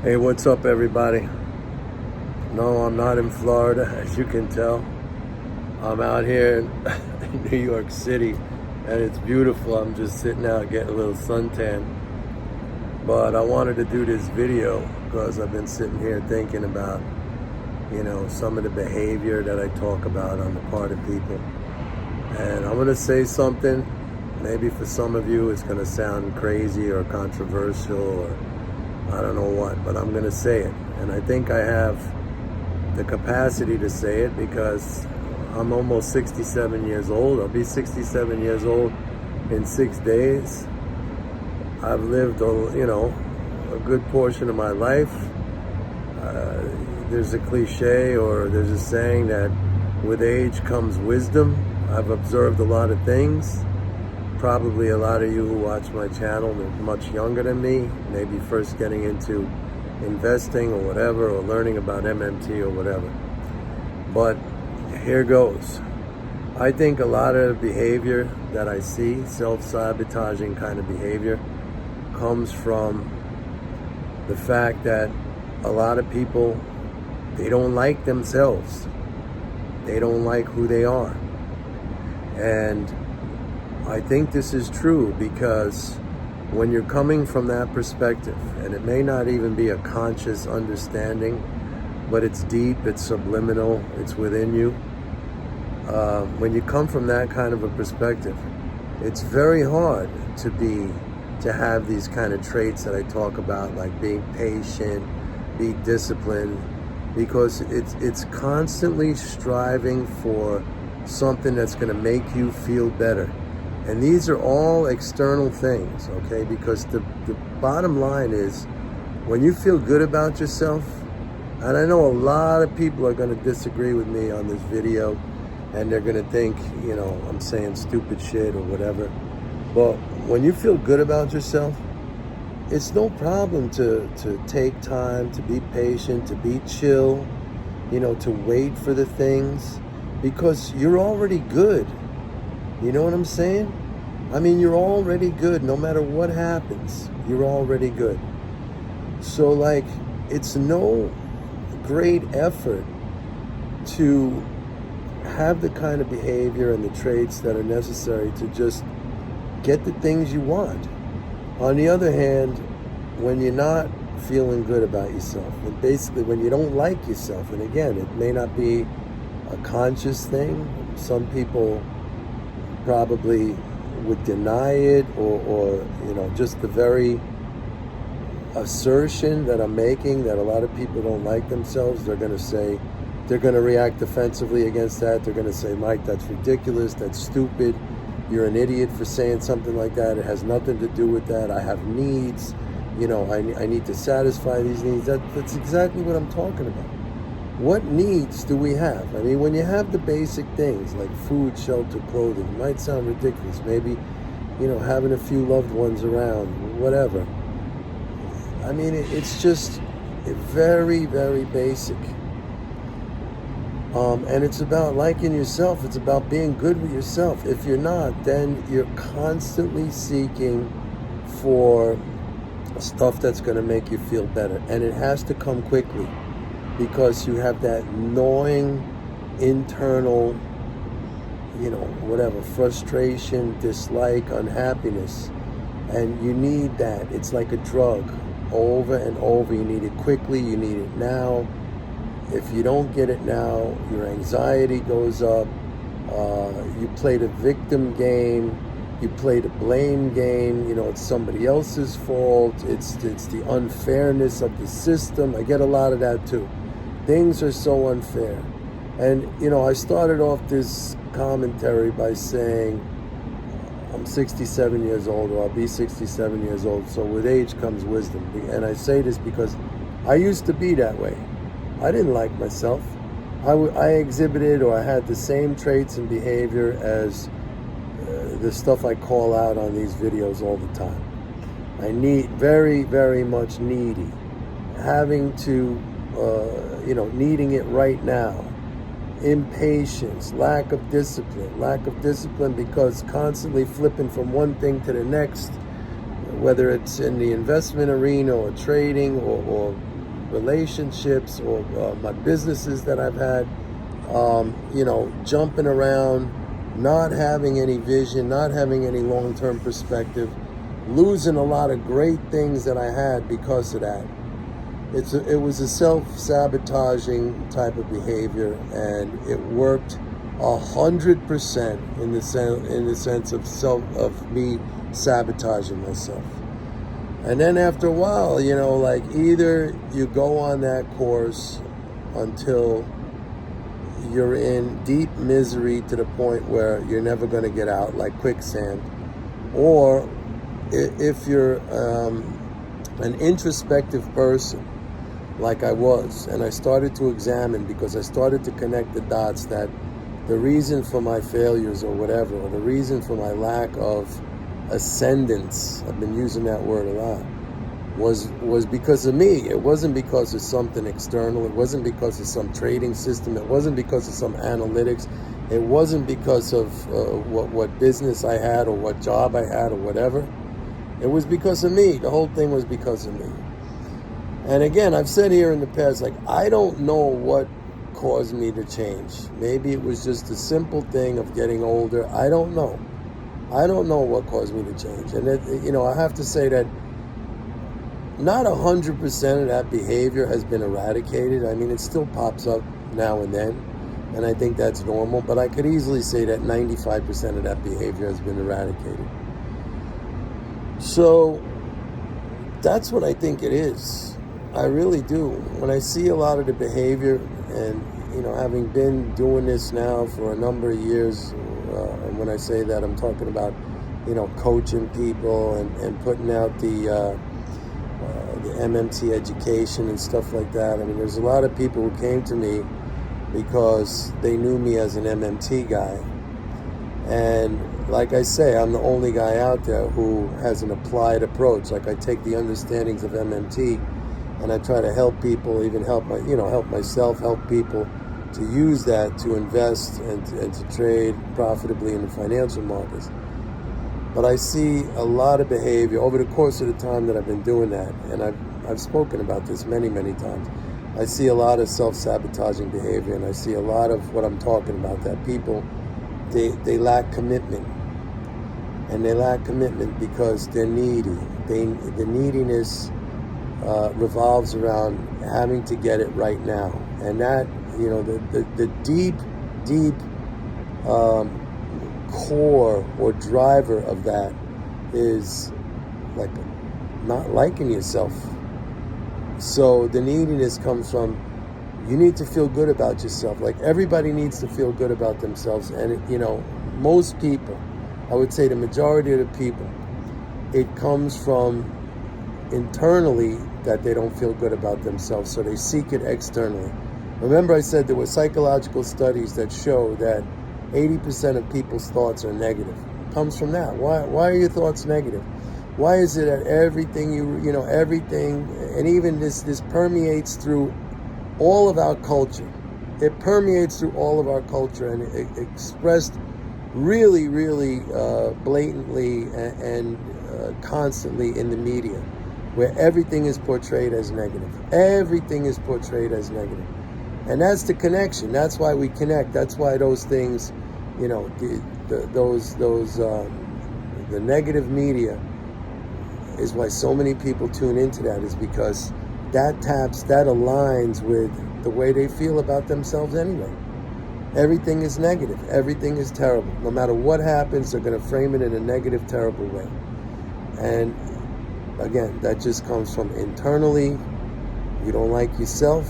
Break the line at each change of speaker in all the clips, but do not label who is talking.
Hey, what's up, everybody? No, I'm not in Florida, as you can tell. I'm out here in New York City, and it's beautiful. I'm just sitting out getting a little suntan. But I wanted to do this video because I've been sitting here thinking about, some of the behavior that I talk about on the part of people. And I'm going to say something, maybe for some of you it's going to sound crazy or controversial or I don't know what, but I'm going to say it. And I think I have the capacity to say it because I'm almost 67 years old. I'll be 67 years old in 6 days. I've lived, a good portion of my life. There's a cliche or there's a saying that with age comes wisdom. I've observed a lot of things. Probably a lot of you who watch my channel are much younger than me, maybe first getting into investing or whatever, or learning about MMT or whatever. But here goes. I think a lot of behavior that I see, self-sabotaging kind of behavior, comes from the fact that a lot of people, they don't like themselves. They don't like who they are. And I think this is true because when you're coming from that perspective, and it may not even be a conscious understanding, but it's deep, it's subliminal, it's within you. When you come from that kind of a perspective, it's very hard to have these kind of traits that I talk about, like being patient, be disciplined, because it's constantly striving for something that's going to make you feel better. And these are all external things, okay? Because the bottom line is, when you feel good about yourself, and I know a lot of people are going to disagree with me on this video, and they're going to think, I'm saying stupid shit or whatever. But when you feel good about yourself, it's no problem to take time, to be patient, to be chill, to wait for the things, because you're already good. You know what I'm saying? I mean, you're already good. No matter what happens, you're already good. So, it's no great effort to have the kind of behavior and the traits that are necessary to just get the things you want. On the other hand, when you're not feeling good about yourself, and basically when you don't like yourself, and again, it may not be a conscious thing. Some people probably would deny it, or just the very assertion that I'm making that a lot of people don't like themselves. They're going to react defensively against that. They're going to say, Mike, that's ridiculous, that's stupid, you're an idiot for saying something like that, it has nothing to do with that, I have needs, I need to satisfy these needs. That's exactly what I'm talking about. What needs do we have? I mean, when you have the basic things like food, shelter, clothing, it might sound ridiculous. Maybe, having a few loved ones around, whatever. I mean, it's just very, very basic. And it's about liking yourself. It's about being good with yourself. If you're not, then you're constantly seeking for stuff that's going to make you feel better. And it has to come quickly, because you have that gnawing internal, frustration, dislike, unhappiness. And you need that. It's like a drug, over and over. You need it quickly, you need it now. If you don't get it now, your anxiety goes up. You play the victim game, you play the blame game. It's somebody else's fault. It's the unfairness of the system. I get a lot of that too. Things are so unfair. And, I started off this commentary by saying I'm 67 years old, or I'll be 67 years old, so with age comes wisdom. And I say this because I used to be that way. I didn't like myself. I exhibited, or I had the same traits and behavior as the stuff I call out on these videos all the time. I need very, very much needy. Having to, needing it right now. Impatience, lack of discipline because constantly flipping from one thing to the next, whether it's in the investment arena or trading or relationships or my businesses that I've had, jumping around, not having any vision, not having any long-term perspective, losing a lot of great things that I had because of that. It was a self-sabotaging type of behavior, and it worked 100% in the sense of me sabotaging myself. And then after a while, like either you go on that course until you're in deep misery to the point where you're never going to get out, like quicksand, or if you're an introspective person, like I was, and I started to examine because I started to connect the dots that the reason for my failures or whatever, or the reason for my lack of ascendance, I've been using that word a lot, was because of me. It wasn't because of something external. It wasn't because of some trading system. It wasn't because of some analytics. It wasn't because of what business I had or what job I had or whatever. It was because of me. The whole thing was because of me. And again, I've said here in the past, like, I don't know what caused me to change. Maybe it was just a simple thing of getting older. I don't know. I don't know what caused me to change. And, I have to say that not 100% of that behavior has been eradicated. I mean, it still pops up now and then, and I think that's normal. But I could easily say that 95% of that behavior has been eradicated. So that's what I think it is. I really do. When I see a lot of the behavior, and having been doing this now for a number of years, and when I say that, I'm talking about coaching people and putting out the MMT education and stuff like that. I mean, there's a lot of people who came to me because they knew me as an MMT guy. And like I say, I'm the only guy out there who has an applied approach. Like, I take the understandings of MMT and I try to help people, even help myself, help people to use that to invest and to trade profitably in the financial markets. But I see a lot of behavior over the course of the time that I've been doing that, and I've spoken about this many, many times. I see a lot of self-sabotaging behavior, and I see a lot of what I'm talking about, that people, they lack commitment. And they lack commitment because they're needy. The neediness revolves around having to get it right now. And that, the deep core or driver of that is like not liking yourself. So the neediness comes from, you need to feel good about yourself. Like, everybody needs to feel good about themselves. And most people, I would say the majority of the people, it comes from internally that they don't feel good about themselves, so they seek it externally. Remember, I said there were psychological studies that show that 80% of people's thoughts are negative. It comes from that. Why are your thoughts negative? Why is it that everything everything, and even this permeates through all of our culture? It permeates through all of our culture, and it expressed really, really blatantly and constantly in the media, where everything is portrayed as negative. Everything is portrayed as negative. And that's the connection. That's why we connect. That's why those things, the negative media is why so many people tune into that, is because that aligns with the way they feel about themselves anyway. Everything is negative. Everything is terrible. No matter what happens, they're going to frame it in a negative, terrible way. And again, that just comes from internally. You don't like yourself.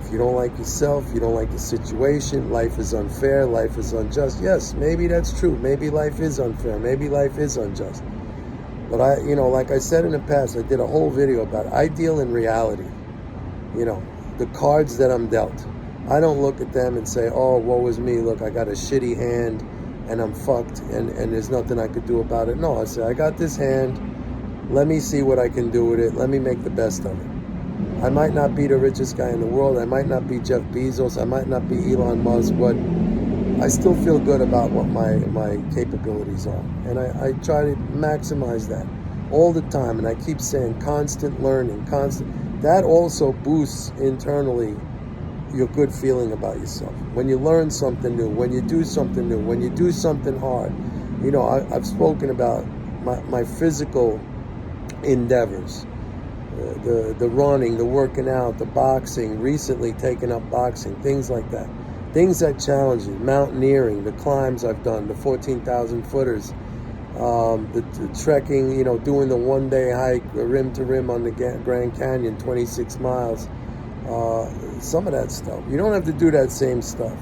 If you don't like yourself, you don't like the situation, life is unfair, life is unjust. Yes, maybe that's true. Maybe life is unfair. Maybe life is unjust. But like I said in the past, I did a whole video about it. I deal in reality. The cards that I'm dealt. I don't look at them and say, oh, woe is me. Look, I got a shitty hand and I'm fucked and there's nothing I could do about it. No, I say, I got this hand. Let me see what I can do with it. Let me make the best of it. I might not be the richest guy in the world. I might not be Jeff Bezos. I might not be Elon Musk, but I still feel good about what my capabilities are. And I try to maximize that. all the time. And I keep saying constant learning, constant. That also boosts internally your good feeling about yourself. When you learn something new, when you do something new, when you do something hard. You know, I've spoken about my physical endeavors, the running, the working out, the boxing, recently taken up boxing, things like that. Things that challenge you, mountaineering, the climbs I've done, the 14,000 footers, the trekking, you know, doing the one-day hike, rim to rim on the Grand Canyon, 26 miles, some of that stuff. You don't have to do that same stuff,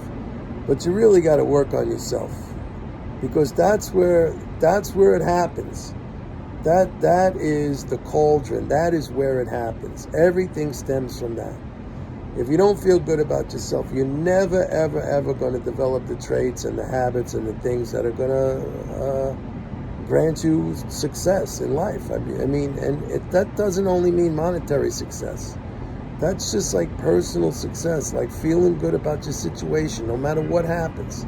but you really got to work on yourself, because that's where it happens. That is the cauldron. That is where it happens. Everything stems from that. If you don't feel good about yourself, you're never, ever, ever going to develop the traits and the habits and the things that are going to grant you success in life. I mean, that doesn't only mean monetary success. That's just like personal success, like feeling good about your situation, no matter what happens.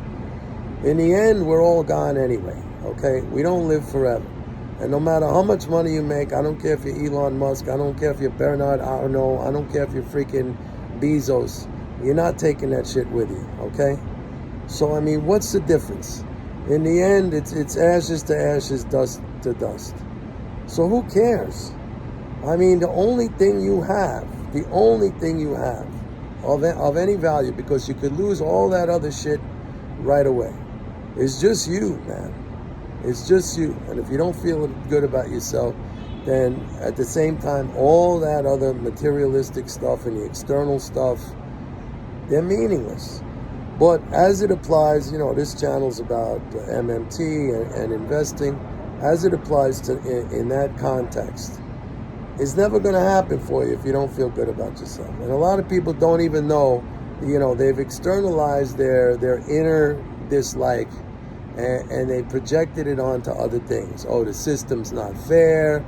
In the end, we're all gone anyway, okay? We don't live forever. And no matter how much money you make, I don't care if you're Elon Musk, I don't care if you're Bernard Arnault, I don't care if you're freaking Bezos, you're not taking that shit with you, okay? So, I mean, what's the difference? In the end, it's ashes to ashes, dust to dust. So who cares? I mean, the only thing you have of any value, because you could lose all that other shit right away, it's just you, man. It's just you. And if you don't feel good about yourself, then at the same time, all that other materialistic stuff and the external stuff, they're meaningless. But as it applies, you know, this channel's about MMT and investing. As it applies to in that context, it's never going to happen for you if you don't feel good about yourself. And a lot of people don't even know, you know, they've externalized their inner dislike, and they projected it onto other things. Oh, the system's not fair.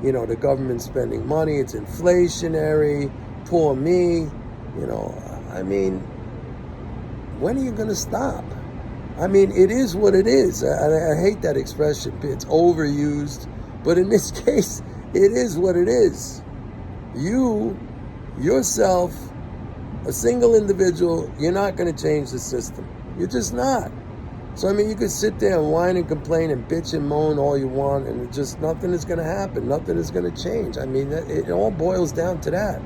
You know, the government's spending money. It's inflationary. Poor me. You know, I mean, when are you going to stop? I mean, it is what it is. I hate that expression. It's overused. But in this case, it is what it is. You, yourself, a single individual, you're not going to change the system. You're just not. So, I mean, you could sit there and whine and complain and bitch and moan all you want, and it just nothing is going to happen. Nothing is going to change. I mean, it all boils down to that.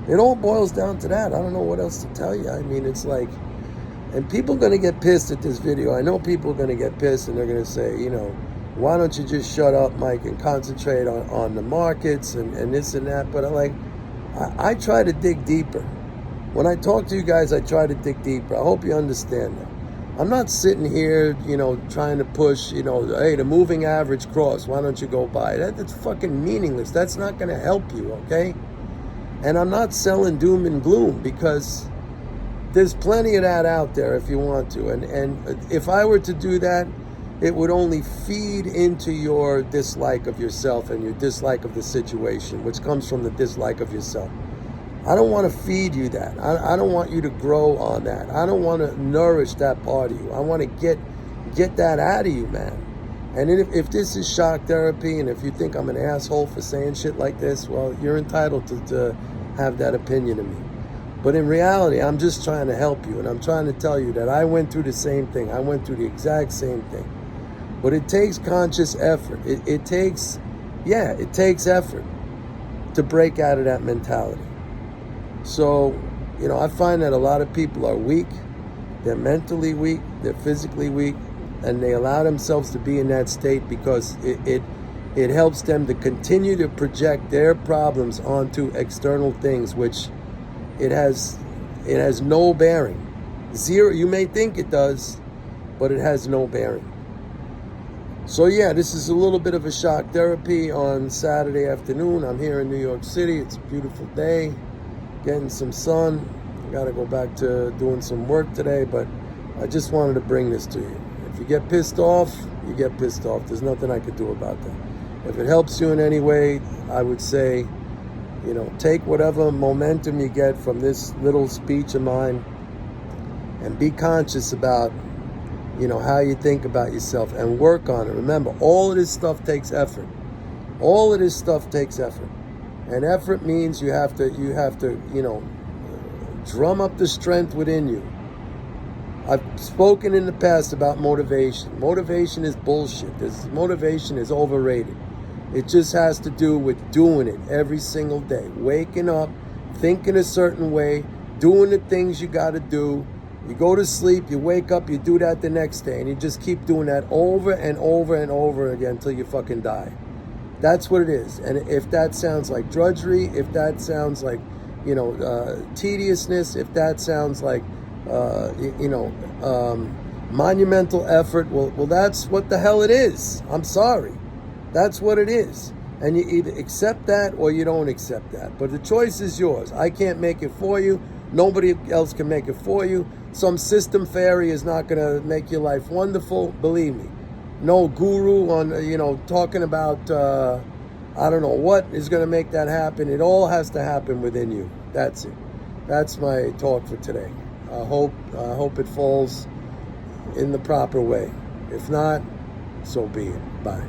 It all boils down to that. I don't know what else to tell you. I mean, it's like, and people are going to get pissed at this video. I know people are going to get pissed, and they're going to say, you know, why don't you just shut up, Mike, and concentrate on the markets and this and that. But I try to dig deeper. When I talk to you guys, I try to dig deeper. I hope you understand that. I'm not sitting here, you know, trying to push, you know, hey, the moving average cross, why don't you go buy it? That's fucking meaningless. That's not going to help you, okay? And I'm not selling doom and gloom, because there's plenty of that out there if you want to. And if I were to do that, it would only feed into your dislike of yourself and your dislike of the situation, which comes from the dislike of yourself. I don't want to feed you that. I don't want you to grow on that. I don't want to nourish that part of you. I want to get that out of you, man. And if this is shock therapy, and if you think I'm an asshole for saying shit like this, well, you're entitled to have that opinion of me. But in reality, I'm just trying to help you, and I'm trying to tell you that I went through the same thing. I went through the exact same thing. But it takes conscious effort. It takes effort to break out of that mentality. So, you know, I find that a lot of people are weak. They're mentally weak. They're physically weak. And they allow themselves to be in that state because it helps them to continue to project their problems onto external things, which it has no bearing. Zero. You may think it does, but it has no bearing. So yeah, this is a little bit of a shock therapy on Saturday afternoon. I'm here in New York City. It's a beautiful day, getting some sun. I gotta go back to doing some work today, but I just wanted to bring this to you. If you get pissed off, you get pissed off. There's nothing I could do about that. If it helps you in any way, I would say, you know, take whatever momentum you get from this little speech of mine and be conscious about, you know, how you think about yourself and work on it. Remember, all of this stuff takes effort. All of this stuff takes effort. And effort means you have to, drum up the strength within you. I've spoken in the past about motivation. Motivation is bullshit. Motivation is overrated. It just has to do with doing it every single day. Waking up, thinking a certain way, doing the things you got to do. You go to sleep, you wake up, you do that the next day, and you just keep doing that over and over and over again until you fucking die. That's what it is. And if that sounds like drudgery, if that sounds like, tediousness, if that sounds like, monumental effort, well, that's what the hell it is. I'm sorry. That's what it is. And you either accept that or you don't accept that. But the choice is yours. I can't make it for you. Nobody else can make it for you. Some system fairy is not going to make your life wonderful. Believe me. No guru on, talking about, I don't know what is going to make that happen. It all has to happen within you. That's it. That's my talk for today. I hope it falls in the proper way. If not, so be it. Bye.